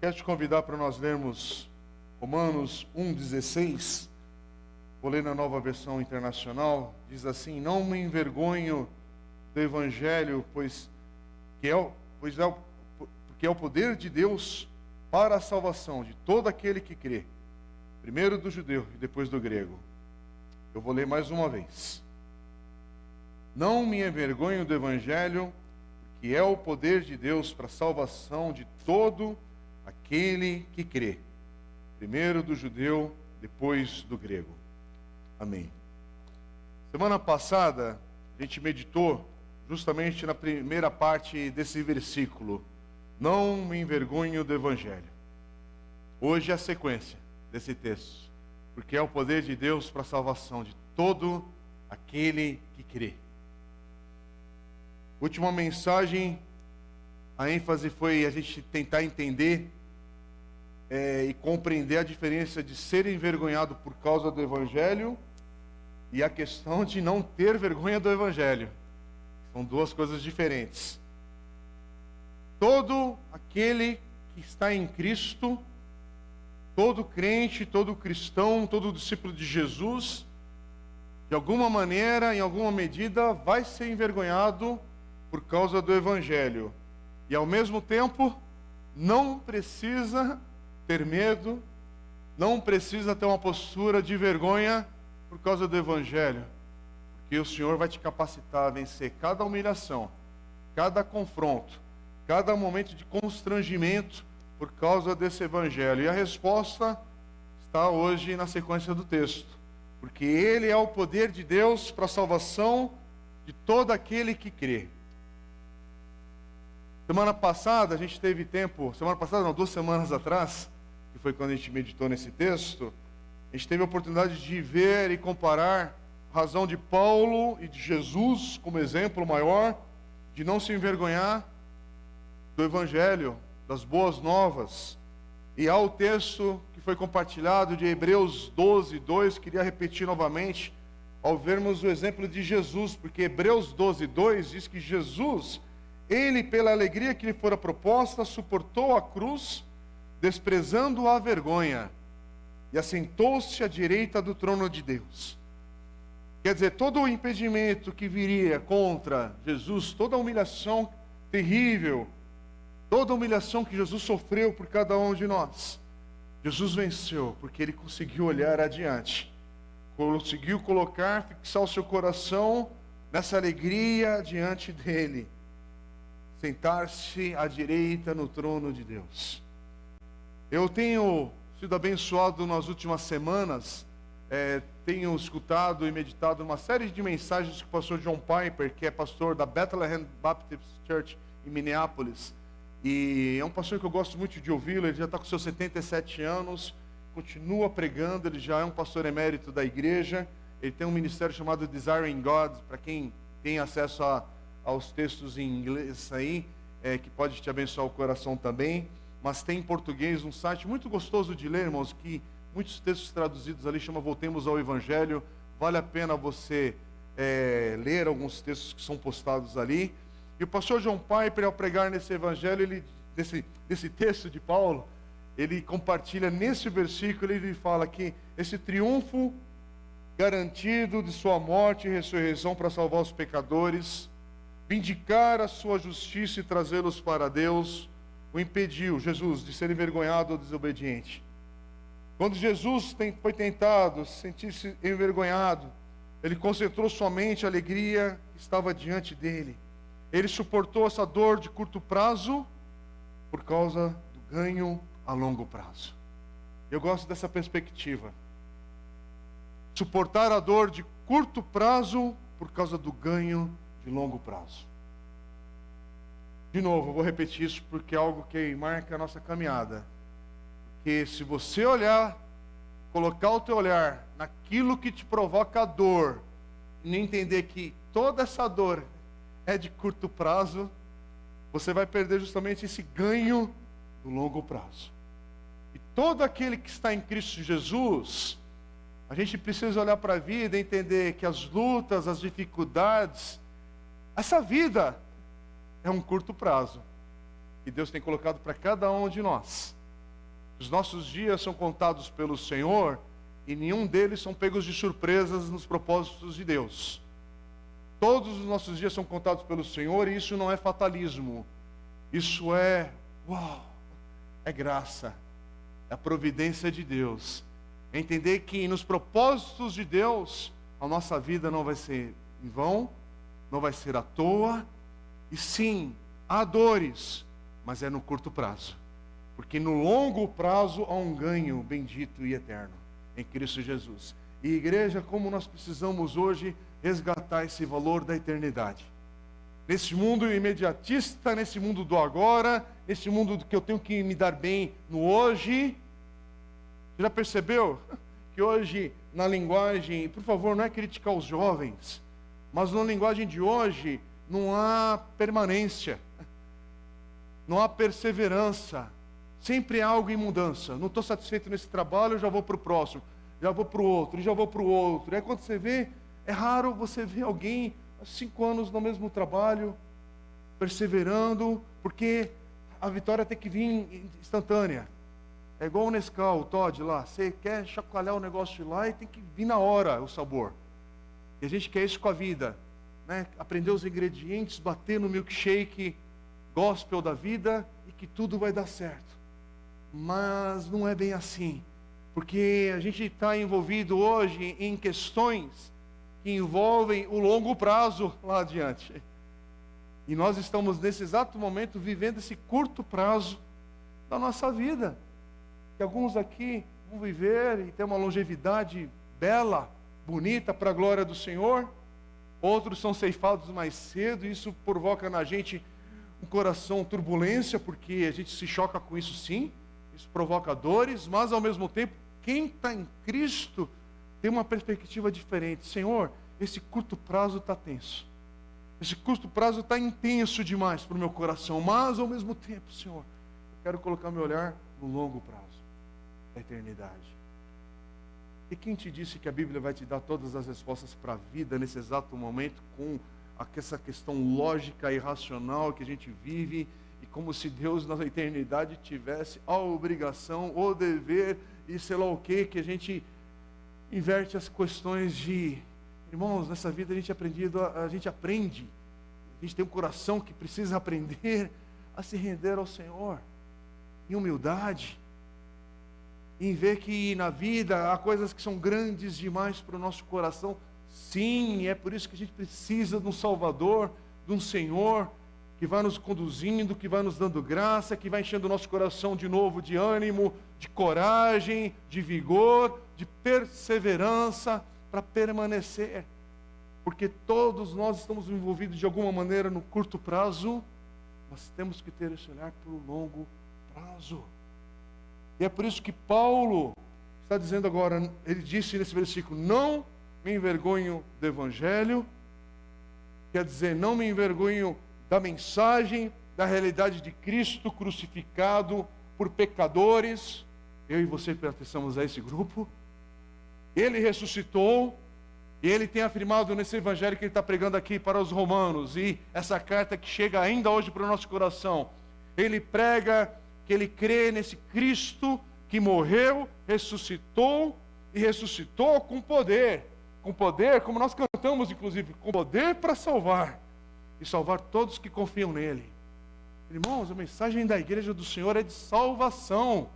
Quero te convidar para nós lermos Romanos 1,16. Vou ler na Nova Versão Internacional. Diz assim: não me envergonho do Evangelho, porque é o poder de Deus para a salvação de todo aquele que crê, primeiro do judeu e depois do grego. Eu vou ler mais uma vez. Não me envergonho do Evangelho, porque é o poder de Deus para a salvação de todo aquele que crê, primeiro do judeu, depois do grego. Amém. Semana passada, a gente meditou justamente na primeira parte desse versículo. Não me envergonho do Evangelho. Hoje é a sequência desse texto, porque é o poder de Deus para a salvação de todo aquele que crê. Última mensagem, a ênfase foi a gente tentar entender e compreender a diferença de ser envergonhado por causa do Evangelho e a questão de não ter vergonha do Evangelho. São duas coisas diferentes. Todo aquele que está em Cristo, todo crente, todo cristão, todo discípulo de Jesus, de alguma maneira, em alguma medida, vai ser envergonhado por causa do Evangelho. E ao mesmo tempo, não precisa ter medo, não precisa ter uma postura de vergonha por causa do Evangelho, porque o Senhor vai te capacitar a vencer cada humilhação, cada confronto, cada momento de constrangimento por causa desse Evangelho. E a resposta está hoje na sequência do texto, porque Ele é o poder de Deus para a salvação de todo aquele que crê. Semana passada, a gente teve tempo, não, 2 semanas atrás, que foi quando a gente meditou nesse texto, a gente teve a oportunidade de ver e comparar a razão de Paulo e de Jesus como exemplo maior de não se envergonhar do Evangelho, das boas novas. E há o texto que foi compartilhado de Hebreus 12:2, queria repetir novamente, ao vermos o exemplo de Jesus, porque Hebreus 12:2 diz que Jesus, Ele, pela alegria que lhe fora proposta, suportou a cruz, desprezando a vergonha, e assentou-se à direita do trono de Deus. Quer dizer, todo o impedimento que viria contra Jesus, toda a humilhação terrível, toda a humilhação que Jesus sofreu por cada um de nós, Jesus venceu, porque Ele conseguiu olhar adiante, conseguiu fixar o seu coração nessa alegria diante dEle, sentar-se à direita no trono de Deus. Eu tenho sido abençoado nas últimas semanas, tenho escutado e meditado uma série de mensagens que o pastor John Piper, que é pastor da Bethlehem Baptist Church em Minneapolis, e é um pastor que eu gosto muito de ouvi-lo. Ele já está com seus 77 anos, continua pregando, ele já é um pastor emérito da igreja, ele tem um ministério chamado Desiring God, para quem tem acesso aos textos em inglês aí, que pode te abençoar o coração também, mas tem em português um site muito gostoso de ler, irmãos, que muitos textos traduzidos ali chama Voltemos ao Evangelho. Vale a pena você ler alguns textos que são postados ali. E o pastor John Piper, ao pregar nesse evangelho, desse texto de Paulo, ele compartilha nesse versículo, ele fala que esse triunfo garantido de sua morte e ressurreição para salvar os pecadores, vindicar a sua justiça e trazê-los para Deus, o impediu, Jesus, de ser envergonhado ou desobediente. Quando Jesus foi tentado, sentir-se envergonhado, ele concentrou somente a alegria que estava diante dele. Ele suportou essa dor de curto prazo por causa do ganho a longo prazo. Eu gosto dessa perspectiva. Suportar a dor de curto prazo por causa do ganho de longo prazo. De novo, eu vou repetir isso porque é algo que marca a nossa caminhada. Porque se você olhar, colocar o teu olhar naquilo que te provoca a dor, e não entender que toda essa dor é de curto prazo, você vai perder justamente esse ganho do longo prazo. E todo aquele que está em Cristo Jesus, a gente precisa olhar para a vida e entender que as lutas, as dificuldades, essa vida é um curto prazo que Deus tem colocado para cada um de nós. Os nossos dias são contados pelo Senhor e nenhum deles são pegos de surpresas nos propósitos de Deus. Todos os nossos dias são contados pelo Senhor e isso não é fatalismo. Isso é, é graça, é a providência de Deus. É entender que nos propósitos de Deus, a nossa vida não vai ser em vão, não vai ser à toa. E sim, há dores, mas é no curto prazo. Porque no longo prazo há um ganho bendito e eterno em Cristo Jesus. E igreja, como nós precisamos hoje resgatar esse valor da eternidade. Nesse mundo imediatista, nesse mundo do agora, nesse mundo que eu tenho que me dar bem no hoje. Você já percebeu que hoje, na linguagem, por favor, não é criticar os jovens, mas na linguagem de hoje, não há permanência, não há perseverança, sempre há algo em mudança. Não estou satisfeito nesse trabalho, eu já vou para o próximo, já vou para o outro, já vou para o outro. Aí quando você vê, é raro você ver alguém há 5 anos no mesmo trabalho, perseverando, porque a vitória tem que vir instantânea. É igual o Nescau, o Todd lá, você quer chacoalhar o negócio lá e tem que vir na hora o sabor. E a gente quer isso com a vida, né? Aprender os ingredientes, bater no milkshake gospel da vida e que tudo vai dar certo. Mas não é bem assim, porque a gente está envolvido hoje em questões que envolvem o longo prazo lá adiante. E nós estamos nesse exato momento vivendo esse curto prazo da nossa vida, que alguns aqui vão viver e ter uma longevidade bela, bonita para a glória do Senhor. Outros são ceifados mais cedo, e isso provoca na gente um coração turbulência, porque a gente se choca com isso sim, isso provoca dores, mas ao mesmo tempo, quem está em Cristo tem uma perspectiva diferente. Senhor, esse curto prazo está tenso, esse curto prazo está intenso demais para o meu coração, mas ao mesmo tempo, Senhor, eu quero colocar meu olhar no longo prazo, da eternidade. E quem te disse que a Bíblia vai te dar todas as respostas para a vida nesse exato momento, com essa questão lógica e racional que a gente vive, e como se Deus na eternidade tivesse a obrigação, o dever e sei lá o que a gente inverte as questões de... Irmãos, nessa vida a gente aprende, a gente tem um coração que precisa aprender a se render ao Senhor, em humildade, em ver que na vida há coisas que são grandes demais para o nosso coração. Sim, é por isso que a gente precisa de um Salvador, de um Senhor, que vai nos conduzindo, que vai nos dando graça, que vai enchendo o nosso coração de novo de ânimo, de coragem, de vigor, de perseverança, para permanecer. Porque todos nós estamos envolvidos de alguma maneira no curto prazo, mas temos que ter esse olhar para o longo prazo. E é por isso que Paulo está dizendo agora, ele disse nesse versículo, não me envergonho do Evangelho, quer dizer, não me envergonho da mensagem, da realidade de Cristo crucificado por pecadores. Eu e você pertencemos a esse grupo. Ele ressuscitou, e ele tem afirmado nesse Evangelho que ele está pregando aqui para os romanos, e essa carta que chega ainda hoje para o nosso coração, ele prega que ele crê nesse Cristo que morreu, ressuscitou, e ressuscitou com poder, como nós cantamos inclusive, com poder para salvar, e salvar todos que confiam nele. Irmãos, a mensagem da igreja do Senhor é de salvação,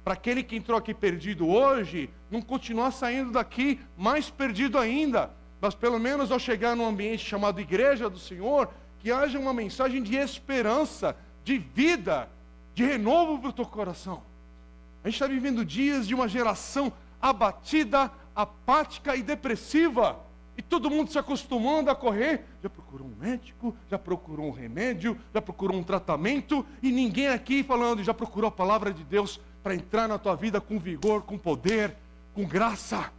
para aquele que entrou aqui perdido hoje, não continuar saindo daqui mais perdido ainda, mas pelo menos ao chegar num ambiente chamado igreja do Senhor, que haja uma mensagem de esperança, de vida, de renovo para o teu coração. A gente está vivendo dias de uma geração abatida, apática e depressiva, e todo mundo se acostumando a correr. Já procurou um médico, já procurou um remédio, já procurou um tratamento, e ninguém aqui falando, já procurou a palavra de Deus para entrar na tua vida com vigor, com poder, com graça,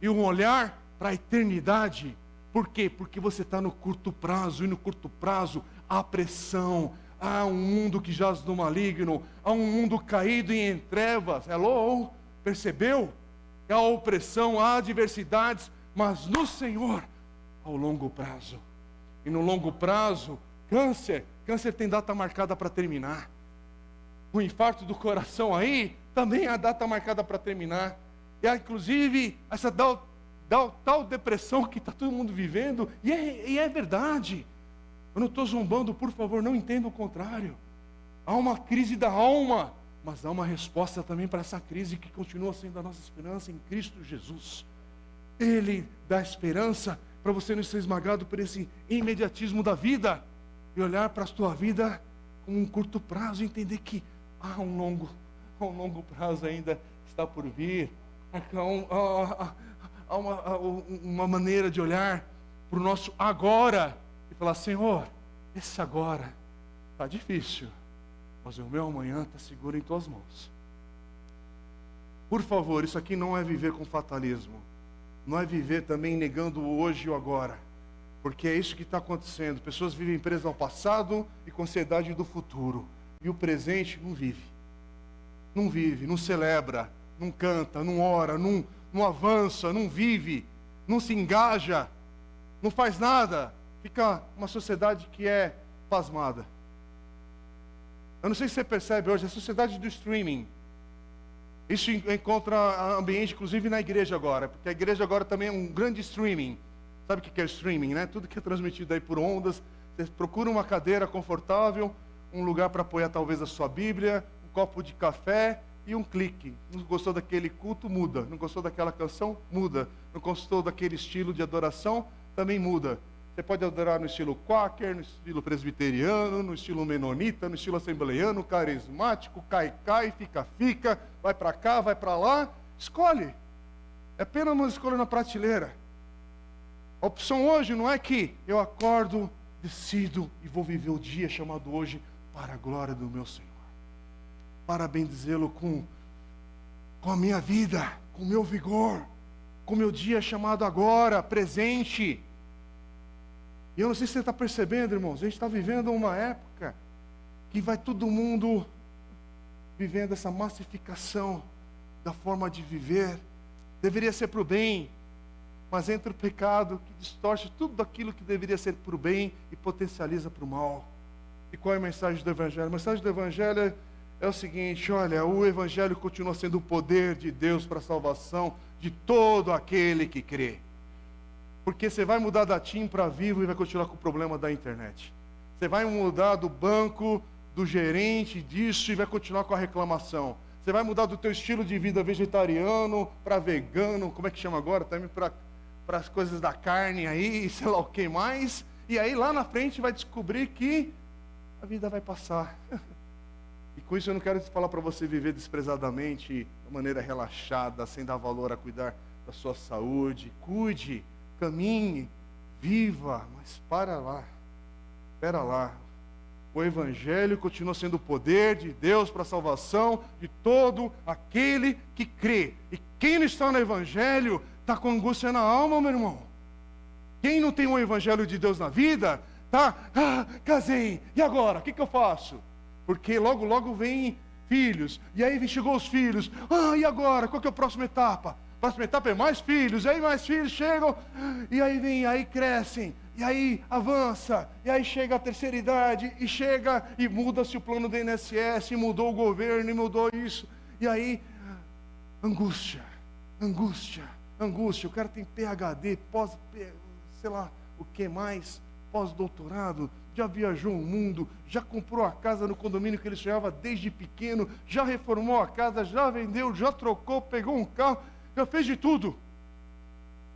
e um olhar para a eternidade. Por quê? Porque você está no curto prazo, e no curto prazo há pressão, há um mundo que jaz no maligno, há um mundo caído em trevas. Hello? Percebeu? Há opressão, há adversidades, mas no Senhor, ao longo prazo. E no longo prazo, câncer tem data marcada para terminar. O infarto do coração aí, também a data marcada para terminar. E inclusive, essa tal depressão que está todo mundo vivendo, e é verdade. Eu não estou zombando, por favor, não entenda o contrário. Há uma crise da alma, mas há uma resposta também para essa crise que continua sendo a nossa esperança em Cristo Jesus. Ele dá esperança para você não ser esmagado por esse imediatismo da vida e olhar para a sua vida com um curto prazo e entender que há um longo prazo ainda está por vir. Há uma maneira de olhar para o nosso agora e falar: Senhor, esse agora está difícil, mas o meu amanhã está seguro em tuas mãos. Por favor, isso aqui não é viver com fatalismo, não é viver também negando o hoje e o agora, porque é isso que está acontecendo. Pessoas vivem presas ao passado e com ansiedade do futuro, e o presente não vive, não celebra, não canta, não ora, não avança, não vive, não se engaja, não faz nada. Fica uma sociedade que é pasmada. Eu não sei se você percebe hoje, a sociedade do streaming. Isso encontra ambiente, inclusive, na igreja agora, porque a igreja agora também é um grande streaming. Sabe o que é streaming, né? Tudo que é transmitido aí por ondas. Você procura uma cadeira confortável, um lugar para apoiar talvez a sua Bíblia, um copo de café e um clique. Não gostou daquele culto? Muda. Não gostou daquela canção? Muda. Não gostou daquele estilo de adoração? Também muda. Você pode adorar no estilo quaker, no estilo presbiteriano, no estilo menonita, no estilo assembleiano, carismático, cai, fica, vai para cá, vai para lá. Escolhe. É apenas uma escolha na prateleira. A opção hoje não é que eu acordo, decido e vou viver o dia chamado hoje para a glória do meu Senhor. Para bendizê-lo com a minha vida, com o meu vigor, com o meu dia chamado agora, presente. E eu não sei se você está percebendo, irmãos, a gente está vivendo uma época que vai todo mundo vivendo essa massificação da forma de viver. Deveria ser para o bem, mas entra o pecado que distorce tudo aquilo que deveria ser para o bem e potencializa para o mal. E qual é a mensagem do Evangelho? A mensagem do Evangelho é o seguinte: olha, o Evangelho continua sendo o poder de Deus para a salvação de todo aquele que crê. Porque você vai mudar da TIM para Vivo e vai continuar com o problema da internet. Você vai mudar do banco, do gerente, disso, e vai continuar com a reclamação. Você vai mudar do teu estilo de vida vegetariano para vegano, como é que chama agora? Também para as coisas da carne aí, sei lá o que mais. E aí lá na frente vai descobrir que a vida vai passar. E com isso eu não quero falar para você viver desprezadamente, de maneira relaxada, sem dar valor a cuidar da sua saúde. Cuide. Caminhe, viva, mas espera lá. O Evangelho continua sendo o poder de Deus para a salvação de todo aquele que crê. E quem não está no Evangelho está com angústia na alma, meu irmão. Quem não tem o Evangelho de Deus na vida, casei, e agora? O que eu faço? Porque logo vem filhos, e aí chegou os filhos, e agora? Qual que é a próxima etapa? A próxima etapa é mais filhos, e aí mais filhos chegam, e aí crescem, e aí avança, e aí chega a terceira idade, e chega e muda-se o plano do INSS, e mudou o governo, e mudou isso, e aí, angústia, o cara tem PhD, sei lá o que mais, pós-doutorado, já viajou o mundo, já comprou a casa no condomínio que ele sonhava desde pequeno, já reformou a casa, já vendeu, já trocou, pegou um carro, já fez de tudo.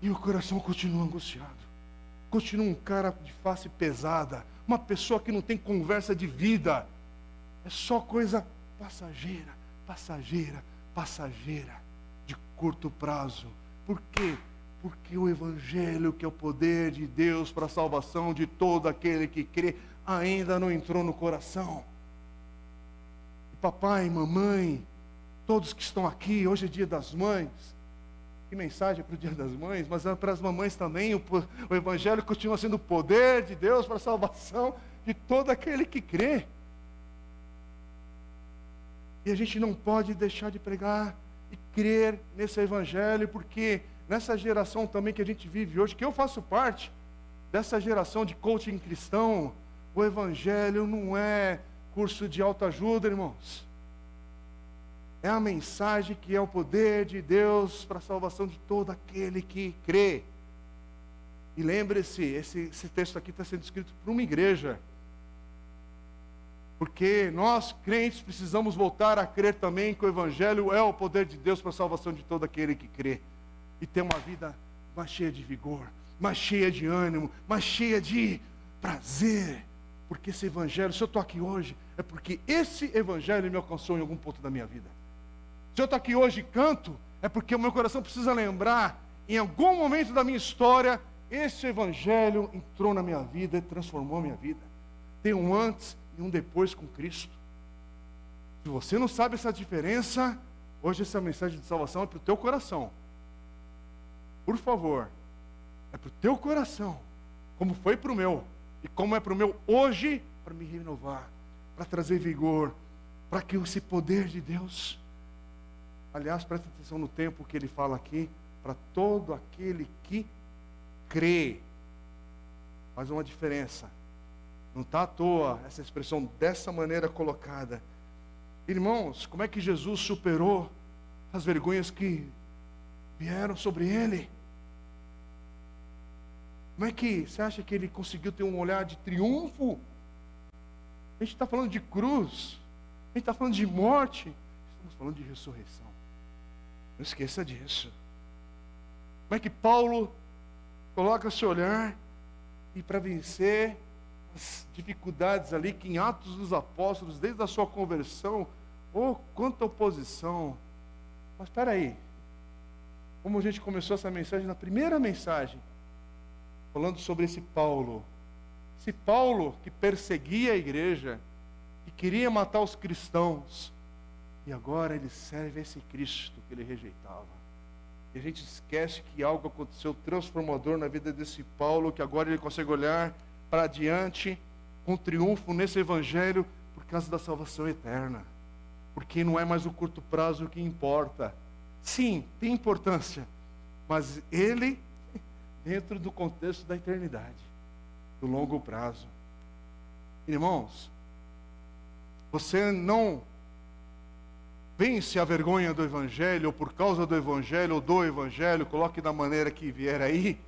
E o coração continua angustiado. Continua um cara de face pesada, uma pessoa que não tem conversa de vida. É só coisa passageira, de curto prazo. Por quê? Porque o Evangelho, que é o poder de Deus para a salvação de todo aquele que crê, ainda não entrou no coração. E papai, mamãe, todos que estão aqui, hoje é dia das mães. Que mensagem para o dia das mães, mas para as mamães também, o Evangelho continua sendo o poder de Deus para a salvação de todo aquele que crê. E a gente não pode deixar de pregar e crer nesse Evangelho, porque nessa geração também que a gente vive hoje, que eu faço parte dessa geração de coaching cristão, o Evangelho não é curso de autoajuda, irmãos. é a mensagem que é o poder de Deus para a salvação de todo aquele que crê. E lembre-se, esse texto aqui está sendo escrito para uma igreja. Porque nós, crentes, precisamos voltar a crer também que o Evangelho é o poder de Deus para a salvação de todo aquele que crê. E ter uma vida mais cheia de vigor, mais cheia de ânimo, mais cheia de prazer. Porque esse Evangelho, se eu estou aqui hoje, é porque esse Evangelho me alcançou em algum ponto da minha vida. Se eu estou aqui hoje e canto, é porque o meu coração precisa lembrar, em algum momento da minha história, esse Evangelho entrou na minha vida e transformou a minha vida. Tem um antes e um depois com Cristo. Se você não sabe essa diferença, hoje essa mensagem de salvação é para o teu coração. Por favor, é para o teu coração, como foi para o meu, e como é para o meu hoje, para me renovar, para trazer vigor, para que esse poder de Deus, aliás, presta atenção no tempo que ele fala aqui, para todo aquele que crê. Faz uma diferença. Não está à toa essa expressão dessa maneira colocada. Irmãos, como é que Jesus superou as vergonhas que vieram sobre ele? Como é que você acha que ele conseguiu ter um olhar de triunfo? A gente está falando de cruz, a gente está falando de morte, estamos falando de ressurreição. Não esqueça disso. Como é que Paulo coloca seu olhar e para vencer as dificuldades ali que em Atos dos Apóstolos, desde a sua conversão, quanta oposição. Mas espera aí, como a gente começou essa mensagem na primeira mensagem, falando sobre esse Paulo que perseguia a igreja, que queria matar os cristãos, e agora ele serve a esse Cristo que ele rejeitava. E a gente esquece que algo aconteceu transformador na vida desse Paulo, que agora ele consegue olhar para adiante com triunfo nesse Evangelho por causa da salvação eterna. Porque não é mais o curto prazo que importa. Sim, tem importância, mas ele dentro do contexto da eternidade, do longo prazo. Irmãos, você não vence a vergonha do Evangelho, ou por causa do Evangelho, ou do Evangelho, coloque da maneira que vier aí,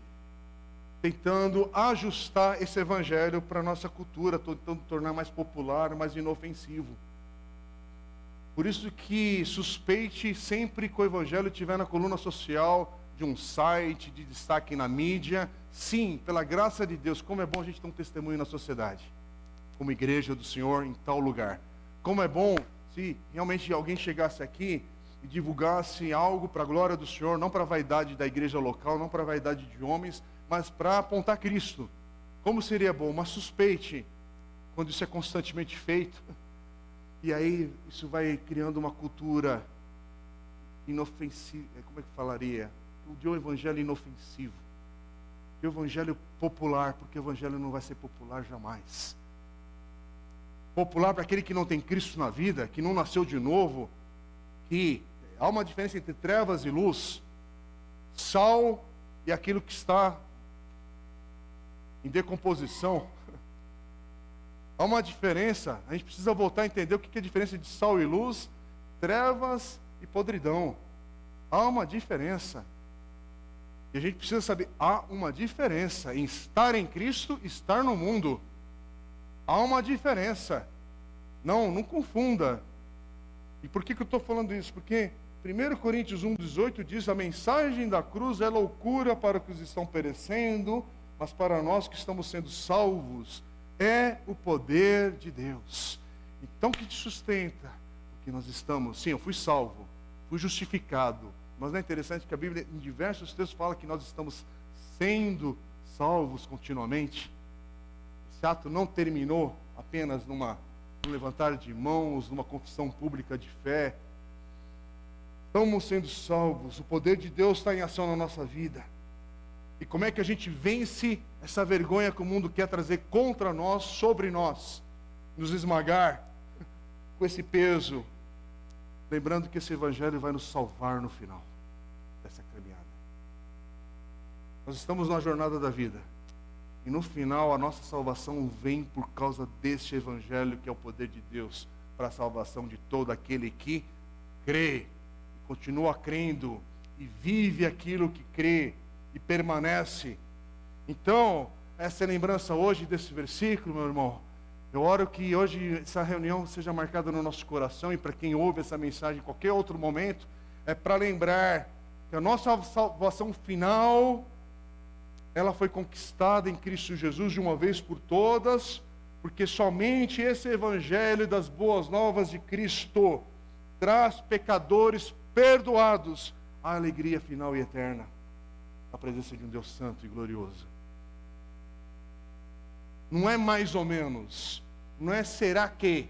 tentando ajustar esse Evangelho para a nossa cultura, tentando tornar mais popular, mais inofensivo. Por isso que suspeite sempre que o Evangelho estiver na coluna social de um site, de destaque na mídia. Sim, pela graça de Deus, como é bom a gente ter um testemunho na sociedade, como igreja do Senhor em tal lugar. Como é bom se realmente alguém chegasse aqui e divulgasse algo para a glória do Senhor, não para a vaidade da igreja local, não para a vaidade de homens, mas para apontar Cristo. Como seria bom, mas suspeite quando isso é constantemente feito. E aí isso vai criando uma cultura inofensiva, como é que falaria? De um evangelho inofensivo, de um evangelho popular, porque o evangelho não vai ser popular jamais. Popular para aquele que não tem Cristo na vida, que não nasceu de novo, que há uma diferença entre trevas e luz, sal e aquilo que está em decomposição. Há uma diferença, a gente precisa voltar a entender o que é a diferença de sal e luz, trevas e podridão. Há uma diferença. E a gente precisa saber, há uma diferença em estar em Cristo e estar no mundo. Há uma diferença. Não confunda. E por que eu estou falando isso? Porque 1 Coríntios 1,18 diz: a mensagem da cruz é loucura para os que estão perecendo, mas para nós que estamos sendo salvos, é o poder de Deus. Então, o que te sustenta? Porque nós estamos, sim, eu fui salvo, fui justificado, mas não é interessante que a Bíblia, em diversos textos, fala que nós estamos sendo salvos continuamente? Esse ato não terminou apenas num levantar de mãos, numa confissão pública de fé. Estamos sendo salvos, o poder de Deus está em ação na nossa vida. E como é que a gente vence essa vergonha que o mundo quer trazer contra nós, sobre nós, nos esmagar com esse peso? Lembrando que esse Evangelho vai nos salvar no final dessa caminhada. Nós estamos na jornada da vida. E no final a nossa salvação vem por causa deste Evangelho, que é o poder de Deus para a salvação de todo aquele que crê, continua crendo e vive aquilo que crê e permanece. Então, essa é a lembrança hoje desse versículo, meu irmão. Eu oro que hoje essa reunião seja marcada no nosso coração, e para quem ouve essa mensagem em qualquer outro momento, é para lembrar que a nossa salvação final, ela foi conquistada em Cristo Jesus de uma vez por todas, porque somente esse evangelho das boas novas de Cristo traz pecadores perdoados à alegria final e eterna, a presença de um Deus santo e glorioso. Não é mais ou menos, não é será que,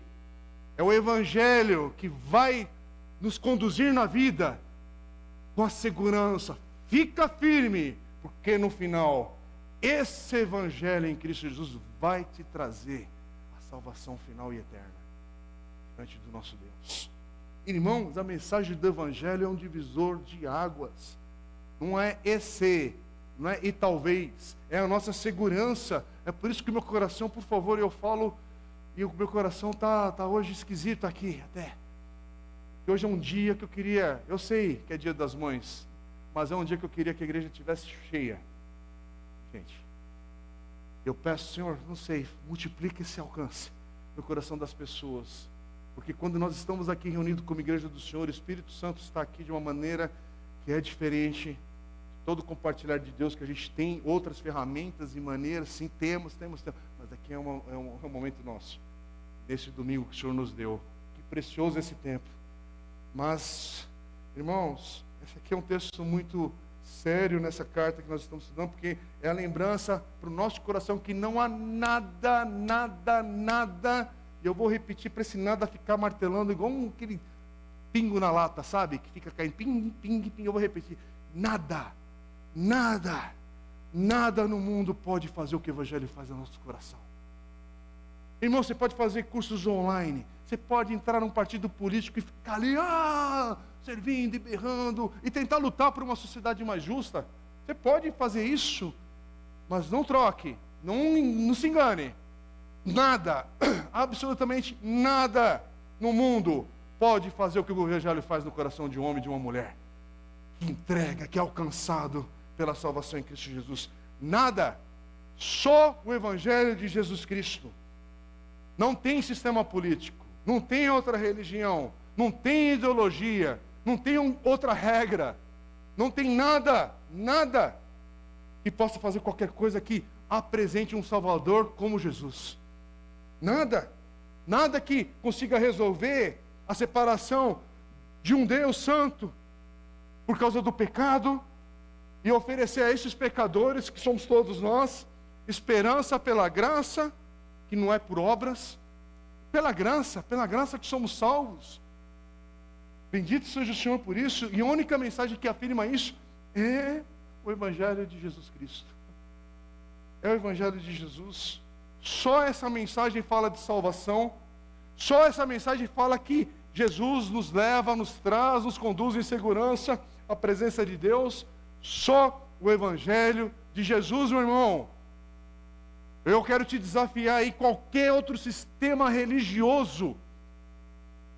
é o evangelho que vai nos conduzir na vida com a segurança. Fica firme, porque no final, esse evangelho em Cristo Jesus vai te trazer a salvação final e eterna diante do nosso Deus. Irmãos, a mensagem do evangelho é um divisor de águas. Não é esse, não é e talvez, é a nossa segurança. É por isso que o meu coração, por favor, eu falo, e o meu coração tá hoje esquisito aqui até. Porque hoje é um dia que eu queria, eu sei que é dia das mães, mas é um dia que eu queria que a igreja estivesse cheia. Gente, eu peço, Senhor, não sei, multiplique esse alcance no coração das pessoas. Porque quando nós estamos aqui reunidos como igreja do Senhor, o Espírito Santo está aqui de uma maneira que é diferente de todo compartilhar de Deus, que a gente tem outras ferramentas e maneiras, sim, temos, mas aqui é um momento nosso, nesse domingo que o Senhor nos deu. Que precioso esse tempo. Mas, irmãos, esse aqui é um texto muito sério nessa carta que nós estamos estudando, porque é a lembrança para o nosso coração que não há nada, e eu vou repetir para esse nada ficar martelando igual aquele pingo na lata, sabe? Que fica caindo, ping, ping, ping. Eu vou repetir, nada no mundo pode fazer o que o Evangelho faz no nosso coração. Irmão, você pode fazer cursos online, você pode entrar num partido político e ficar ali, servindo e berrando, e tentar lutar por uma sociedade mais justa. Você pode fazer isso, mas não troque, não se engane. Nada, absolutamente nada no mundo pode fazer o que o Evangelho faz no coração de um homem e de uma mulher, que entrega, que é alcançado pela salvação em Cristo Jesus. Nada, só o Evangelho de Jesus Cristo. Não tem sistema político, não tem outra religião, não tem ideologia, não tem outra regra, não tem nada que possa fazer qualquer coisa que apresente um Salvador como Jesus. Nada que consiga resolver a separação de um Deus santo por causa do pecado e oferecer a esses pecadores, que somos todos nós, esperança pela graça, que não é por obras, pela graça que somos salvos. Bendito seja o Senhor por isso, e a única mensagem que afirma isso é o Evangelho de Jesus Cristo. É o Evangelho de Jesus. Só essa mensagem fala de salvação, só essa mensagem fala que Jesus nos leva, nos traz, nos conduz em segurança à presença de Deus. Só o Evangelho de Jesus, meu irmão. Eu quero te desafiar aí, qualquer outro sistema religioso,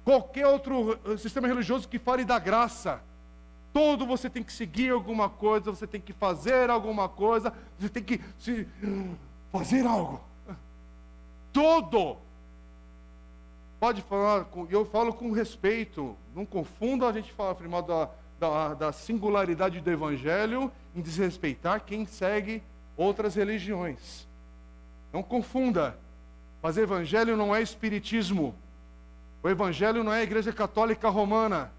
qualquer outro sistema religioso que fale da graça, todo você tem que seguir alguma coisa, você tem que fazer alguma coisa, você tem que fazer algo. Todo. Pode falar, eu falo com respeito, não confunda a gente afirmar da singularidade do Evangelho em desrespeitar quem segue outras religiões. Não confunda, mas Evangelho não é espiritismo, o Evangelho não é a Igreja Católica Romana,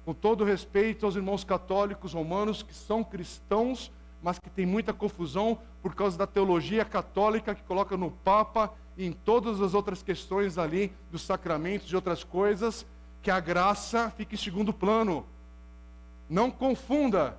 com todo respeito aos irmãos católicos romanos que são cristãos, mas que tem muita confusão por causa da teologia católica que coloca no Papa e em todas as outras questões ali dos sacramentos e outras coisas, que a graça fica em segundo plano. Não confunda,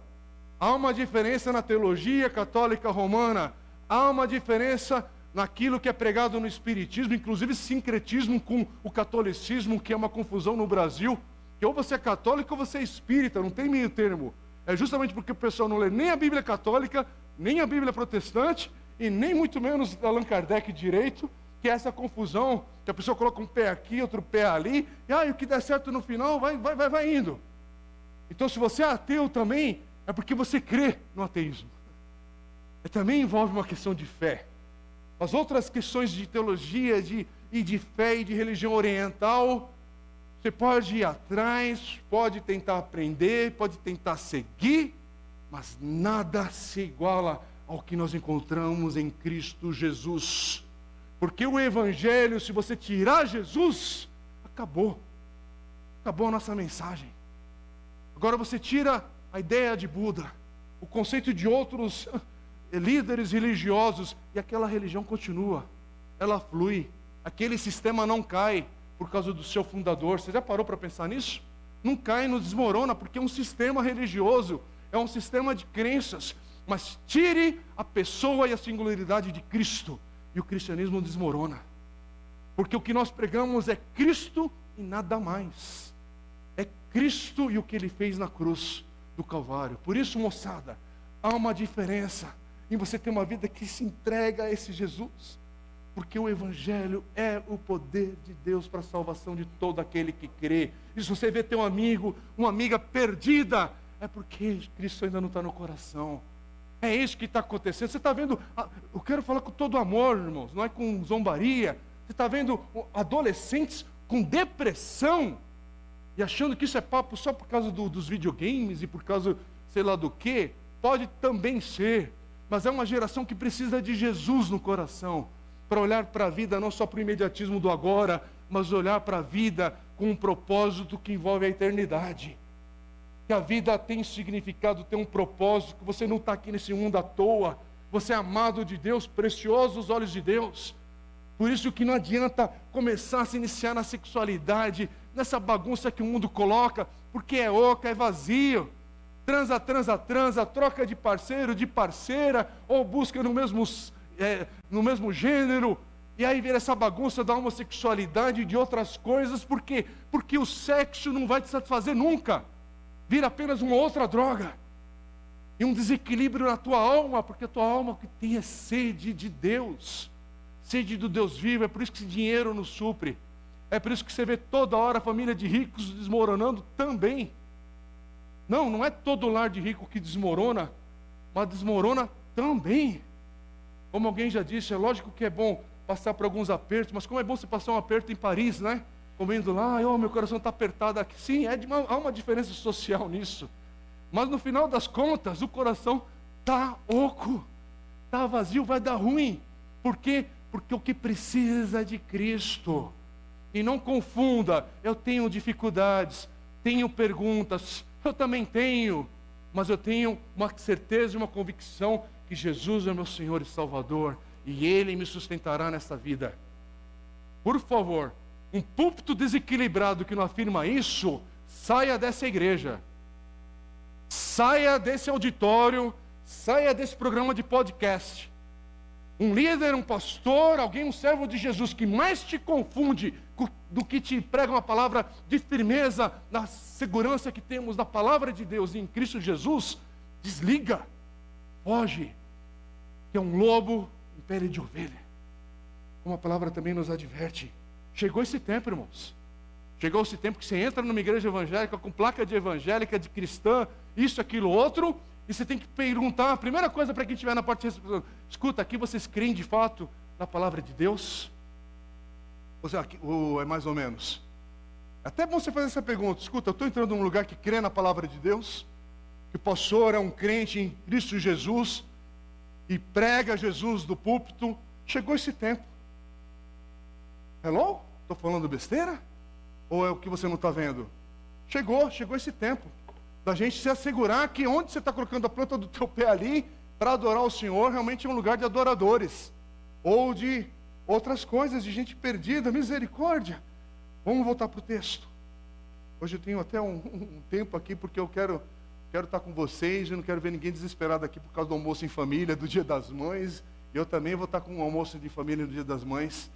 há uma diferença na teologia católica romana, há uma diferença naquilo que é pregado no espiritismo, inclusive sincretismo com o catolicismo, que é uma confusão no Brasil, que ou você é católico ou você é espírita, não tem meio termo. É justamente porque o pessoal não lê nem a Bíblia católica, nem a Bíblia protestante, e nem muito menos Allan Kardec direito, que é essa confusão, que a pessoa coloca um pé aqui, outro pé ali, e o que der certo no final vai indo. Então, se você é ateu também, é porque você crê no ateísmo. Também envolve uma questão de fé. As outras questões de teologia, de fé e de religião oriental, você pode ir atrás, pode tentar aprender, pode tentar seguir, mas nada se iguala ao que nós encontramos em Cristo Jesus. Porque o Evangelho, se você tirar Jesus, acabou a nossa mensagem. Agora você tira a ideia de Buda, o conceito de outros líderes religiosos, e aquela religião continua, ela flui, aquele sistema não cai por causa do seu fundador. Você já parou para pensar nisso? Não cai, não desmorona, porque é um sistema religioso, é um sistema de crenças, mas tire a pessoa e a singularidade de Cristo, e o cristianismo desmorona, porque o que nós pregamos é Cristo e nada mais, é Cristo e o que Ele fez na cruz do Calvário. Por isso, moçada, há uma diferença em você ter uma vida que se entrega a esse Jesus, porque o Evangelho é o poder de Deus para a salvação de todo aquele que crê. E se você vê teu amigo, uma amiga perdida, é porque Cristo ainda não está no coração. É isso que está acontecendo. Você está vendo, eu quero falar com todo amor, irmãos, não é com zombaria. Você está vendo adolescentes com depressão, e achando que isso é papo só por causa dos videogames e por causa, sei lá do quê. Pode também ser, mas é uma geração que precisa de Jesus no coração, para olhar para a vida não só para o imediatismo do agora, mas olhar para a vida com um propósito que envolve a eternidade. Que a vida tem significado, tem um propósito, que você não está aqui nesse mundo à toa, você é amado de Deus, precioso aos olhos de Deus. Por isso que não adianta começar a se iniciar na sexualidade, nessa bagunça que o mundo coloca, porque é oca, é vazio. Transa, troca de parceiro, de parceira, ou busca no mesmo gênero, e aí vira essa bagunça da homossexualidade e de outras coisas. Por quê? Porque o sexo não vai te satisfazer nunca, vira apenas uma outra droga, e um desequilíbrio na tua alma, porque a tua alma que tem é sede de Deus, sede do Deus vivo. É por isso que esse dinheiro nos supre, é por isso que você vê toda hora a família de ricos desmoronando também. Não é todo lar de rico que desmorona, mas desmorona também. Como alguém já disse, é lógico que é bom passar por alguns apertos, mas como é bom você passar um aperto em Paris, né? Comendo lá, meu coração está apertado aqui. Sim, há uma diferença social nisso. Mas no final das contas, o coração está oco, está vazio, vai dar ruim. Por quê? Porque o que precisa é de Cristo. E não confunda, eu tenho dificuldades, tenho perguntas, eu também tenho, mas eu tenho uma certeza e uma convicção que Jesus é meu Senhor e Salvador, e Ele me sustentará nessa vida. Por favor, um púlpito desequilibrado que não afirma isso, saia dessa igreja, saia desse auditório, saia desse programa de podcast. Um líder, um pastor, alguém, um servo de Jesus que mais te confunde do que te prega uma palavra de firmeza, na segurança que temos da palavra de Deus em Cristo Jesus, desliga, foge, que é um lobo em pele de ovelha. Como a palavra também nos adverte. Chegou esse tempo, irmãos. Chegou esse tempo que você entra numa igreja evangélica com placa de evangélica, de cristã, isso, aquilo, outro, e você tem que perguntar, a primeira coisa para quem estiver na porta, escuta, aqui vocês creem de fato na palavra de Deus? Ou é mais ou menos? É até bom você fazer essa pergunta. Escuta, eu estou entrando num lugar que crê na palavra de Deus, que o pastor é um crente em Cristo Jesus, e prega Jesus do púlpito. Chegou esse tempo. Hello? Estou falando besteira? Ou é o que você não está vendo? Chegou esse tempo da gente se assegurar que onde você está colocando a planta do teu pé ali para adorar o Senhor, realmente é um lugar de adoradores, ou de outras coisas, de gente perdida. Misericórdia. Vamos voltar para o texto. Hoje eu tenho até um tempo aqui, porque eu quero estar com vocês, e não quero ver ninguém desesperado aqui por causa do almoço em família, do Dia das Mães. Eu também vou estar com um almoço de família no Dia das Mães.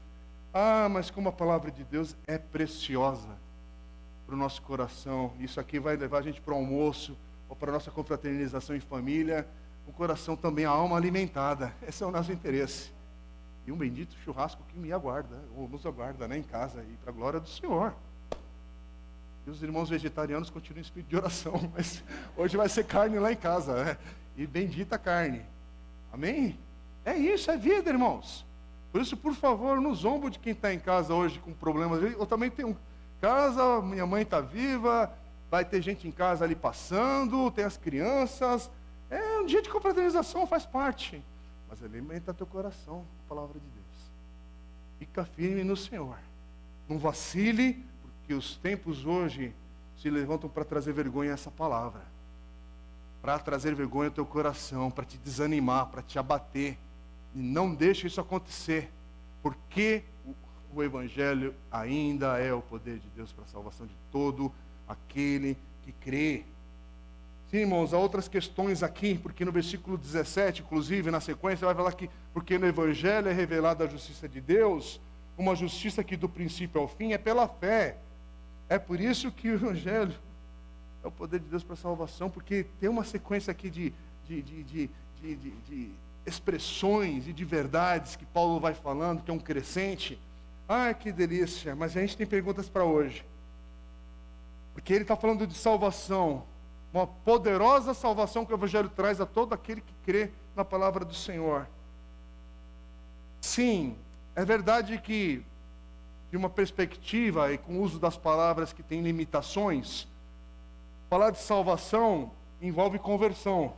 Mas como a palavra de Deus é preciosa para o nosso coração, isso aqui vai levar a gente para o almoço, ou para a nossa confraternização em família, o coração também, a alma alimentada. Esse é o nosso interesse. E um bendito churrasco que me aguarda, ou nos aguarda, né, em casa, e para a glória do Senhor. E os irmãos vegetarianos continuam em espírito de oração, mas hoje vai ser carne lá em casa, né? E bendita carne. Amém? É isso, é vida, irmãos. Por isso, por favor, não zombo de quem está em casa hoje com problemas. Eu também tenho casa, minha mãe está viva, vai ter gente em casa ali passando, tem as crianças. É um dia de confraternização, faz parte. Mas alimenta teu coração com a palavra de Deus. Fica firme no Senhor. Não vacile, porque os tempos hoje se levantam para trazer vergonha a essa palavra. Para trazer vergonha ao teu coração, para te desanimar, para te abater. E não deixe isso acontecer, porque o Evangelho ainda é o poder de Deus para a salvação de todo aquele que crê. Sim, irmãos, há outras questões aqui, porque no versículo 17, inclusive, na sequência, vai falar que, porque no Evangelho é revelada a justiça de Deus, uma justiça que do princípio ao fim é pela fé. É por isso que o Evangelho é o poder de Deus para a salvação, porque tem uma sequência aqui de expressões e de verdades que Paulo vai falando, que é um crescente. Ai, que delícia, mas a gente tem perguntas para hoje. Porque ele está falando de salvação, uma poderosa salvação que o Evangelho traz a todo aquele que crê na palavra do Senhor. Sim, é verdade que, de uma perspectiva e com o uso das palavras que tem limitações, falar de salvação envolve conversão.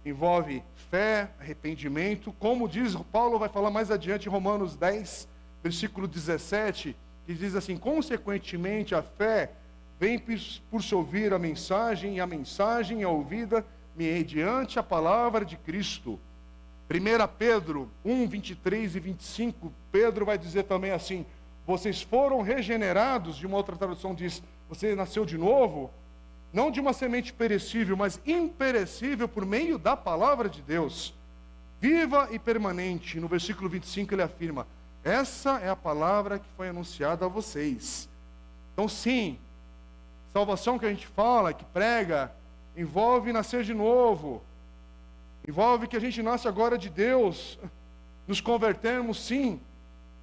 Envolve fé, arrependimento, como diz Paulo, vai falar mais adiante em Romanos 10, versículo 17, que diz assim: consequentemente a fé vem por se ouvir a mensagem, e a mensagem é ouvida mediante a palavra de Cristo. 1 Pedro 1, 23 e 25, Pedro vai dizer também assim: vocês foram regenerados, de uma outra tradução diz, você nasceu de novo, não de uma semente perecível, mas imperecível por meio da palavra de Deus, viva e permanente. No versículo 25 ele afirma: essa é a palavra que foi anunciada a vocês. Então sim, salvação que a gente fala, que prega, envolve nascer de novo, envolve que a gente nasce agora de Deus, nos convertermos sim,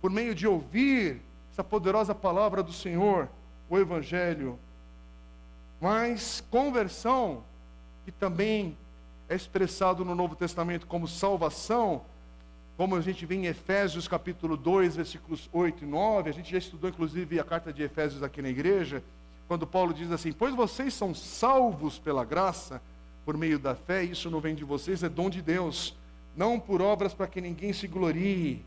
por meio de ouvir essa poderosa palavra do Senhor, o Evangelho. Mas conversão, que também é expressado no Novo Testamento como salvação, como a gente vê em Efésios capítulo 2, versículos 8 e 9, a gente já estudou inclusive a carta de Efésios aqui na igreja, quando Paulo diz assim: pois vocês são salvos pela graça, por meio da fé, e isso não vem de vocês, é dom de Deus, não por obras para que ninguém se glorie.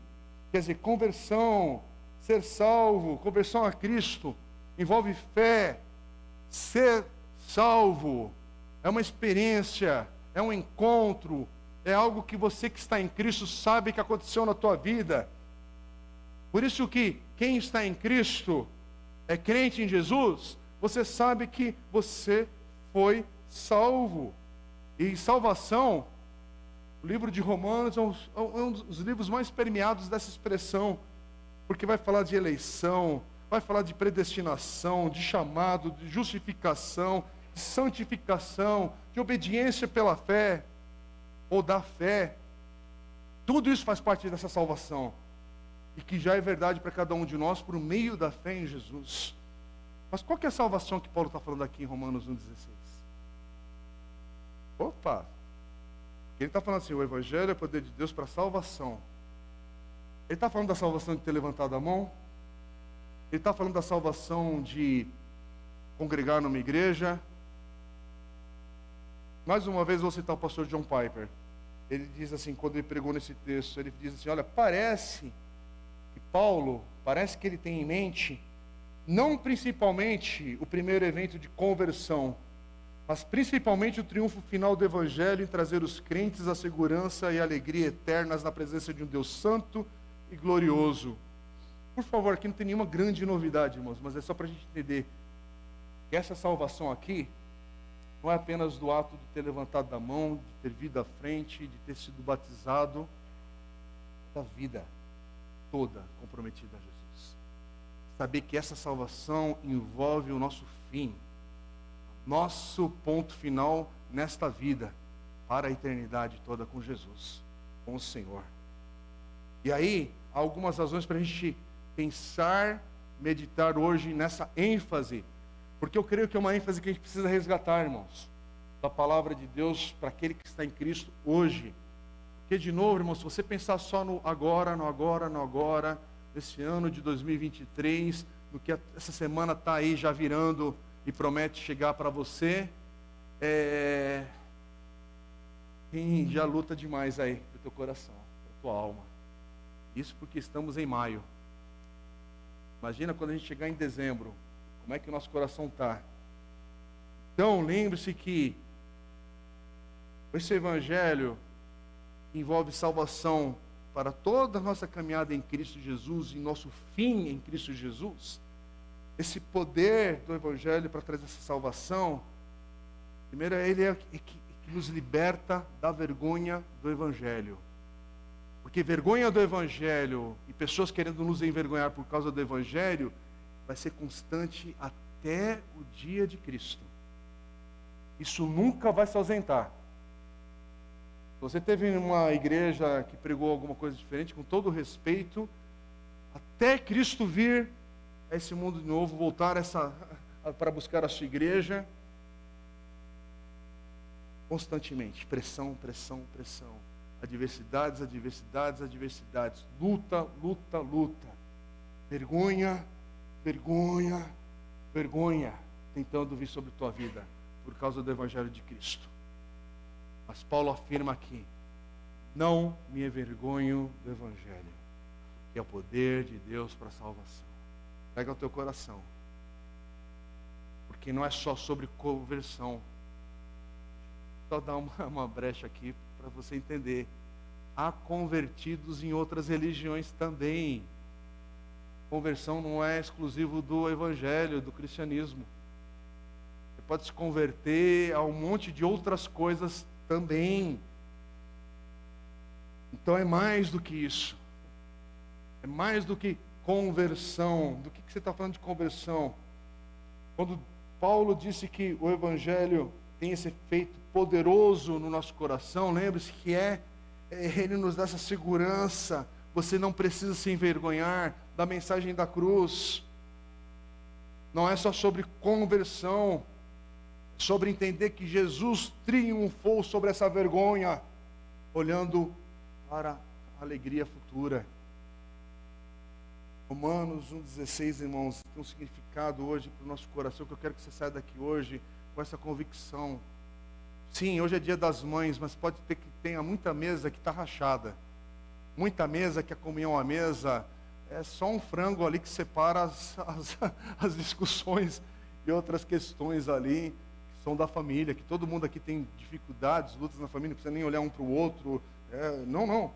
Quer dizer, conversão, ser salvo, conversão a Cristo, envolve fé. Ser salvo é uma experiência, é um encontro, é algo que você que está em Cristo sabe que aconteceu na tua vida. Por isso que quem está em Cristo, é crente em Jesus, você sabe que você foi salvo. E salvação, o livro de Romanos é um dos livros mais permeados dessa expressão, porque vai falar de eleição, vai falar de predestinação, de chamado, de justificação, de santificação, de obediência pela fé, ou da fé. Tudo isso faz parte dessa salvação, e que já é verdade para cada um de nós por meio da fé em Jesus. Mas qual que é a salvação que Paulo está falando aqui em Romanos 1,16? Opa! Ele está falando assim: o Evangelho é o poder de Deus para a salvação. Ele está falando da salvação de ter levantado a mão? Ele está falando da salvação de congregar numa igreja? Mais uma vez vou citar o pastor John Piper. Ele diz assim, quando ele pregou nesse texto, ele diz assim: olha, parece que ele tem em mente, não principalmente o primeiro evento de conversão, mas principalmente o triunfo final do Evangelho em trazer os crentes a segurança e alegria eternas na presença de um Deus santo e glorioso. Por favor, aqui não tem nenhuma grande novidade, irmãos, mas é só para a gente entender que essa salvação aqui não é apenas do ato de ter levantado a mão, de ter vindo à frente, de ter sido batizado, da vida toda comprometida a Jesus. Saber que essa salvação envolve o nosso fim, nosso ponto final nesta vida, para a eternidade toda com Jesus, com o Senhor. E aí, há algumas razões para a gente pensar, meditar hoje nessa ênfase, porque eu creio que é uma ênfase que a gente precisa resgatar, irmãos, da palavra de Deus para aquele que está em Cristo hoje. Porque, de novo, irmãos, se você pensar só no agora, nesse ano de 2023, no que essa semana está aí já virando e promete chegar para você, quem já luta demais aí pro teu coração, pra tua alma. Isso porque estamos em maio. Imagina quando a gente chegar em dezembro, como é que o nosso coração está. Então, lembre-se que esse evangelho envolve salvação para toda a nossa caminhada em Cristo Jesus e nosso fim em Cristo Jesus. Esse poder do evangelho para trazer essa salvação, primeiro, ele é que nos liberta da vergonha do evangelho. Porque vergonha do evangelho e pessoas querendo nos envergonhar por causa do evangelho vai ser constante até o dia de Cristo. Isso nunca vai se ausentar. Se você teve uma igreja que pregou alguma coisa diferente, com todo respeito, até Cristo vir a esse mundo de novo, voltar para buscar a sua igreja, constantemente, pressão, pressão, pressão, adversidades, adversidades, adversidades, luta, luta, luta, vergonha, vergonha, vergonha, tentando vir sobre tua vida, por causa do evangelho de Cristo. Mas Paulo afirma aqui, não me envergonho do evangelho, que é o poder de Deus para a salvação. Pega o teu coração, porque não é só sobre conversão. Só dar uma brecha aqui para você entender. Há convertidos em outras religiões também. Conversão não é exclusivo do evangelho, do cristianismo. Você pode se converter a um monte de outras coisas também. Então é mais do que isso. É mais do que conversão. Do que você está falando de conversão? Quando Paulo disse que o evangelho tem esse efeito poderoso no nosso coração, lembre-se que ele nos dá essa segurança. Você não precisa se envergonhar da mensagem da cruz. Não é só sobre conversão, é sobre entender que Jesus triunfou sobre essa vergonha, olhando para a alegria futura. Romanos 1,16, irmãos, tem um significado hoje para o nosso coração, que eu quero que você saia daqui hoje com essa convicção. Sim, hoje é dia das mães, mas pode ter que tenha muita mesa que está rachada. Muita mesa que a comunhão à mesa é só um frango ali que separa as discussões e outras questões ali que são da família, que todo mundo aqui tem dificuldades, lutas na família, não precisa nem olhar um para o outro. Não.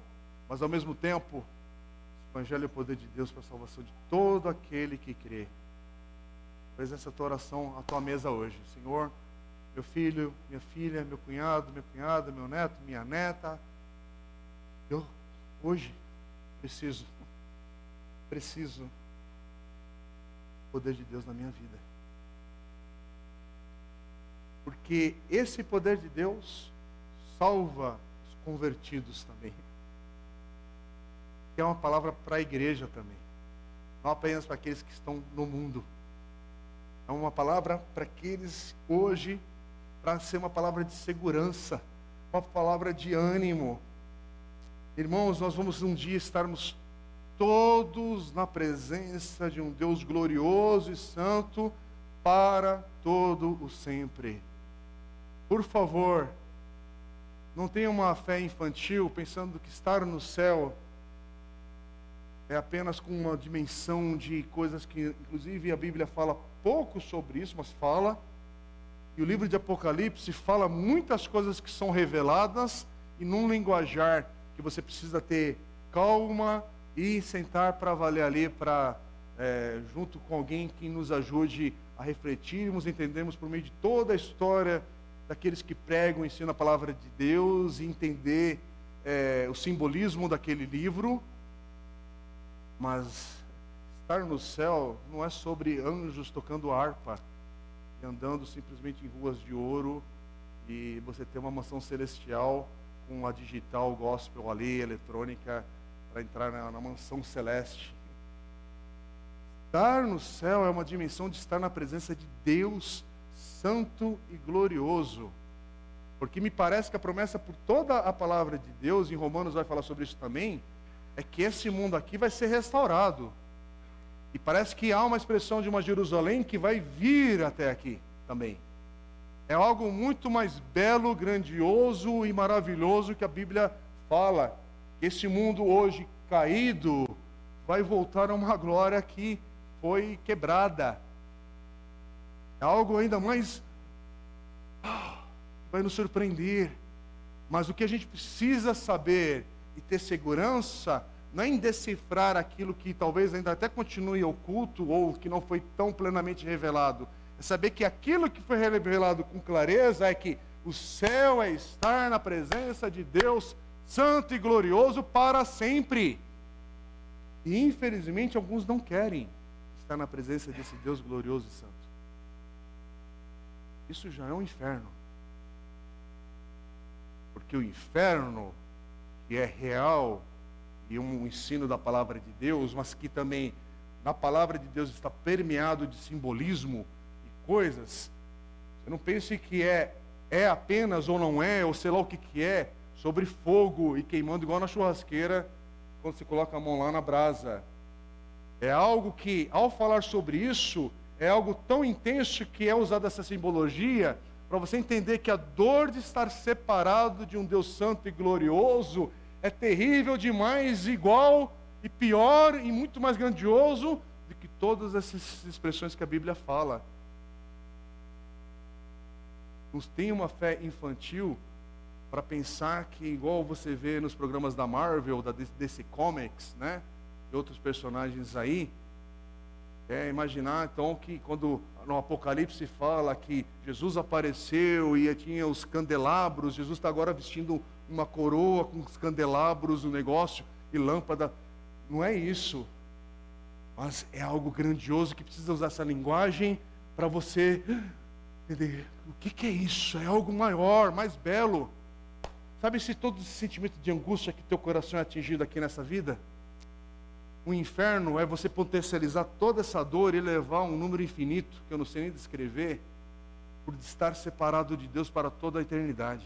Mas ao mesmo tempo, o Evangelho é o poder de Deus para a salvação de todo aquele que crê. Faz essa tua oração à tua mesa hoje. Senhor, meu filho, minha filha, meu cunhado, minha cunhada, meu neto, minha neta, eu hoje preciso do poder de Deus na minha vida. Porque esse poder de Deus salva os convertidos também. Que é uma palavra para a igreja também. Não apenas para aqueles que estão no mundo. É uma palavra para aqueles hoje, para ser uma palavra de segurança, uma palavra de ânimo. Irmãos, nós vamos um dia estarmos todos na presença de um Deus glorioso e santo para todo o sempre. Por favor, não tenha uma fé infantil pensando que estar no céu é apenas com uma dimensão de coisas que, inclusive, a Bíblia fala pouco sobre isso, mas fala. E o livro de Apocalipse fala muitas coisas que são reveladas e num linguajar que você precisa ter calma e sentar para avaliar ali, junto com alguém que nos ajude a refletirmos, entendermos por meio de toda a história daqueles que pregam, ensinam a palavra de Deus e entender o simbolismo daquele livro. Mas estar no céu não é sobre anjos tocando harpa e andando simplesmente em ruas de ouro e você ter uma mansão celestial com a digital gospel ali, eletrônica, para entrar na mansão celeste. Estar no céu é uma dimensão de estar na presença de Deus santo e glorioso. Porque me parece que a promessa por toda a palavra de Deus, em Romanos vai falar sobre isso também, é que esse mundo aqui vai ser restaurado. E parece que há uma expressão de uma Jerusalém que vai vir até aqui também. É algo muito mais belo, grandioso e maravilhoso que a Bíblia fala. Que esse mundo hoje caído vai voltar a uma glória que foi quebrada. É algo ainda mais... vai nos surpreender. Mas o que a gente precisa saber e ter segurança não é em decifrar aquilo que talvez ainda até continue oculto ou que não foi tão plenamente revelado. É saber que aquilo que foi revelado com clareza é que o céu é estar na presença de Deus santo e glorioso para sempre. E infelizmente alguns não querem estar na presença desse Deus glorioso e santo. Isso já é um inferno. Porque o inferno, que é real e um ensino da palavra de Deus, mas que também na palavra de Deus está permeado de simbolismo e coisas, você não pense que é apenas ou não é, ou sei lá o que é, sobre fogo e queimando igual na churrasqueira, quando você coloca a mão lá na brasa. É algo que, ao falar sobre isso, é algo tão intenso que é usada essa simbologia para você entender que a dor de estar separado de um Deus santo e glorioso é terrível demais, igual e pior e muito mais grandioso do que todas essas expressões que a Bíblia fala. Nos tem uma fé infantil para pensar que, igual você vê nos programas da Marvel, da DC Comics, né, e outros personagens aí, imaginar então que quando no Apocalipse fala que Jesus apareceu e tinha os candelabros, Jesus está agora vestindo uma coroa com os candelabros no negócio e lâmpada. Não é isso, mas é algo grandioso que precisa usar essa linguagem para você entender o que é isso. É algo maior, mais belo. Sabe se todo esse sentimento de angústia que teu coração é atingido aqui nessa vida? O inferno é você potencializar toda essa dor e levar um número infinito, que eu não sei nem descrever, por estar separado de Deus para toda a eternidade.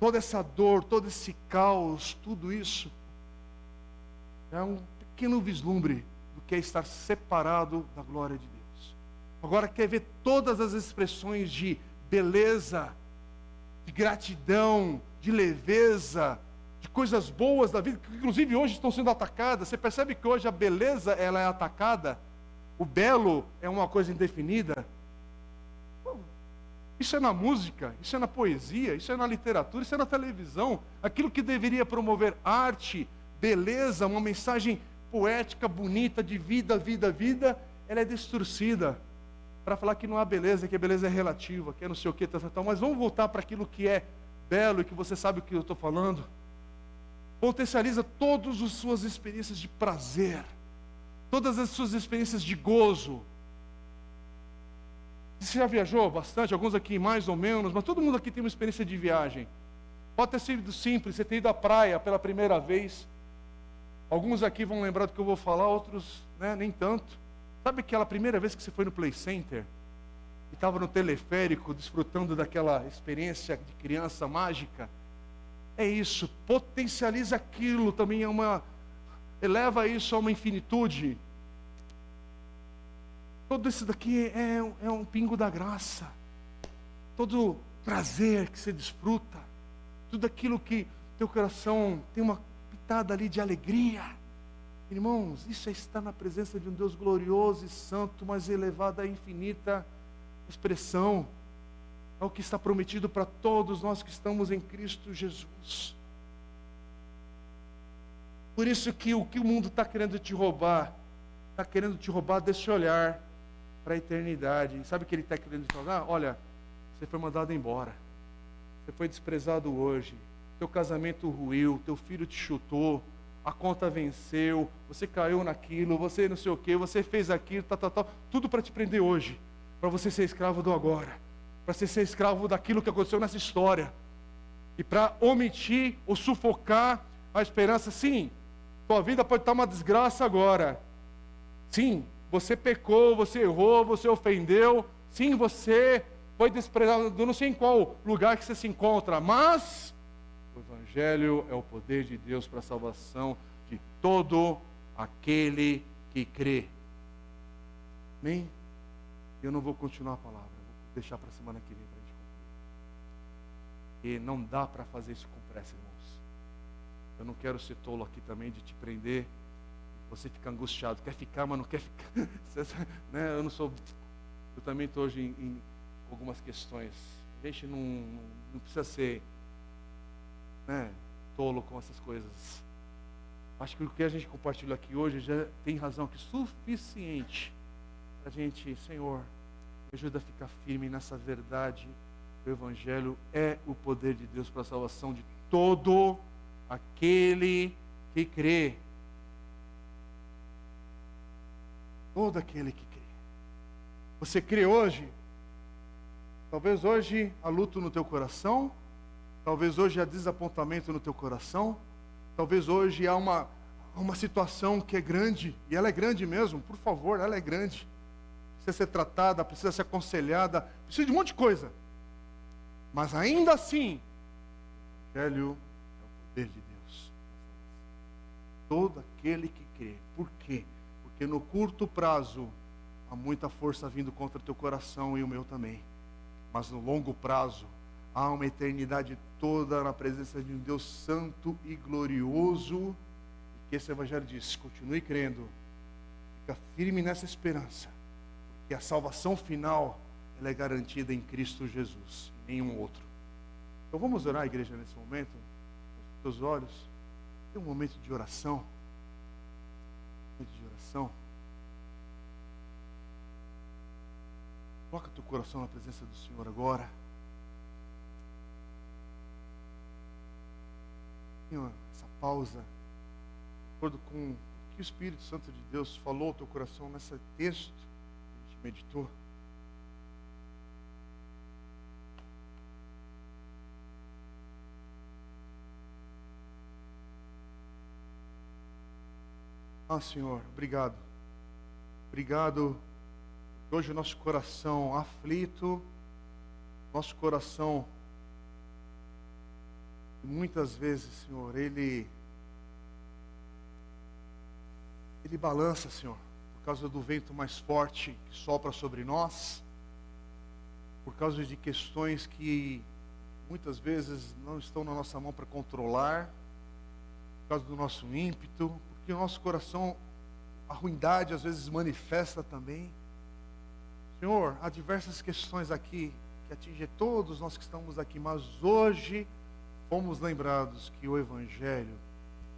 Toda essa dor, todo esse caos, tudo isso é um pequeno vislumbre do que é estar separado da glória de Deus. Agora quer ver todas as expressões de beleza, de gratidão, de leveza, de coisas boas da vida, que inclusive hoje estão sendo atacadas. Você percebe que hoje a beleza ela é atacada? O belo é uma coisa indefinida? Isso é na música, isso é na poesia, isso é na literatura, isso é na televisão. Aquilo que deveria promover arte, beleza, uma mensagem poética, bonita, de vida, vida, vida, ela é distorcida para falar que não há beleza, que a beleza é relativa, que é não sei o que, tal. Mas vamos voltar para aquilo que é belo e que você sabe o que eu estou falando. Potencializa todas as suas experiências de prazer, todas as suas experiências de gozo. Você já viajou bastante, alguns aqui mais ou menos, mas todo mundo aqui tem uma experiência de viagem. Pode ter sido simples, você ter ido à praia pela primeira vez. Alguns aqui vão lembrar do que eu vou falar, outros nem tanto. Sabe aquela primeira vez que você foi no Play Center e estava no teleférico, desfrutando daquela experiência de criança mágica? É isso, potencializa aquilo também, eleva isso a uma infinitude. Todo isso daqui é um pingo da graça. Todo prazer que você desfruta, tudo aquilo que teu coração tem uma pitada ali de alegria. Irmãos, isso é estar na presença de um Deus glorioso e santo, mas elevado à infinita expressão. É o que está prometido para todos nós que estamos em Cristo Jesus. Por isso que o que o mundo está querendo te roubar desse olhar para a eternidade. Sabe o que ele está querendo te falar? Olha, você foi mandado embora. Você foi desprezado hoje. Teu casamento ruiu, teu filho te chutou, a conta venceu, você caiu naquilo, você não sei o que, você fez aquilo, tal. Tudo para te prender hoje. Para você ser escravo do agora. Para você ser escravo daquilo que aconteceu nessa história. E para omitir ou sufocar a esperança. Sim, Tua vida pode estar uma desgraça agora. Sim, você pecou, você errou, você ofendeu. Sim, você foi desprezado. Eu não sei em qual lugar que você se encontra, mas o Evangelho é o poder de Deus para a salvação de todo aquele que crê. Amém? Eu não vou continuar a palavra, vou deixar para a semana que vem para a gente concluir. E não dá para fazer isso com pressa, irmãos. Eu não quero ser tolo aqui também de te prender. Você fica angustiado, quer ficar, mas não quer ficar. Né? Eu também estou hoje em algumas questões. A gente não precisa ser, né, tolo com essas coisas. Acho que o que a gente compartilhou aqui hoje já tem razão aqui suficiente para a gente, Senhor, me ajuda a ficar firme nessa verdade. O Evangelho é o poder de Deus para a salvação de todo aquele que crê. Todo aquele que crê. Você crê hoje? Talvez hoje há luto no teu coração. Talvez hoje há desapontamento no teu coração. Talvez hoje há uma situação que é grande. E ela é grande mesmo, por favor, ela é grande. Precisa ser tratada, precisa ser aconselhada. Precisa de um monte de coisa. Mas ainda assim, o Evangelho é o poder de Deus. Todo aquele que crê. Por quê? Porque no curto prazo há muita força vindo contra o teu coração e o meu também. Mas no longo prazo há uma eternidade toda na presença de um Deus santo e glorioso. E que esse Evangelho diz: continue crendo, fica firme nessa esperança, porque a salvação final ela é garantida em Cristo Jesus, em nenhum outro. Então vamos orar, igreja, nesse momento, com os teus olhos. Tem um momento de oração. Coloca teu coração na presença do Senhor agora. Tenha essa pausa, de acordo com o que o Espírito Santo de Deus falou ao teu coração nesse texto que a gente meditou. Senhor, obrigado. Obrigado. Hoje o nosso coração aflito, nosso coração, muitas vezes, Senhor, ele balança, Senhor, por causa do vento mais forte que sopra sobre nós, por causa de questões que muitas vezes não estão na nossa mão para controlar, por causa do nosso ímpeto, porque o nosso coração, a ruindade às vezes manifesta também. Senhor, há diversas questões aqui que atingem todos nós que estamos aqui, mas hoje fomos lembrados que o Evangelho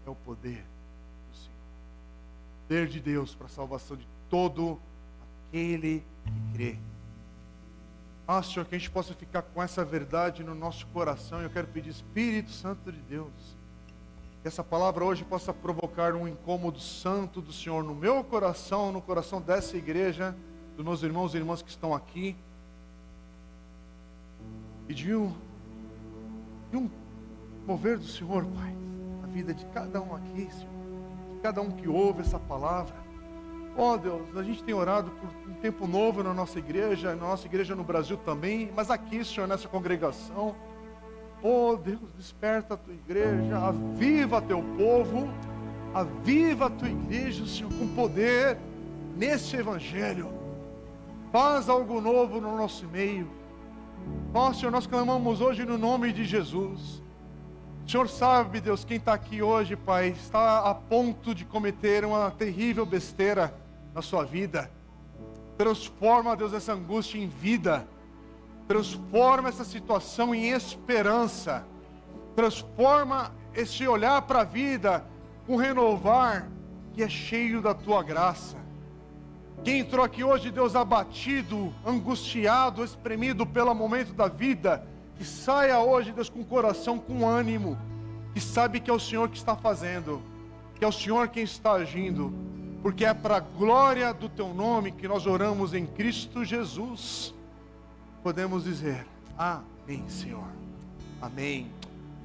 é o poder do Senhor. O poder de Deus para a salvação de todo aquele que crê. Senhor, que a gente possa ficar com essa verdade no nosso coração. Eu quero pedir, Espírito Santo de Deus, que essa palavra hoje possa provocar um incômodo santo do Senhor no meu coração, no coração dessa igreja, dos meus irmãos e irmãs que estão aqui, e de um mover do Senhor, Pai, na vida de cada um aqui, Senhor, de cada um que ouve essa palavra. Deus, a gente tem orado por um tempo novo na nossa igreja no Brasil também, mas aqui, Senhor, nessa congregação. Deus, desperta a tua igreja, aviva teu povo, aviva a tua igreja, Senhor, com poder nesse Evangelho. Faz algo novo no nosso meio. Senhor, nós clamamos hoje no nome de Jesus. O Senhor sabe, Deus, quem está aqui hoje, Pai, está a ponto de cometer uma terrível besteira na sua vida. Transforma, Deus, essa angústia em vida. Transforma essa situação em esperança. Transforma esse olhar para a vida com renovar que é cheio da tua graça. Quem entrou aqui hoje, Deus, abatido, angustiado, espremido pelo momento da vida, que saia hoje, Deus, com o coração, com ânimo, que sabe que é o Senhor que está fazendo, que é o Senhor quem está agindo, porque é para a glória do teu nome que nós oramos em Cristo Jesus. Podemos dizer, amém, Senhor, amém.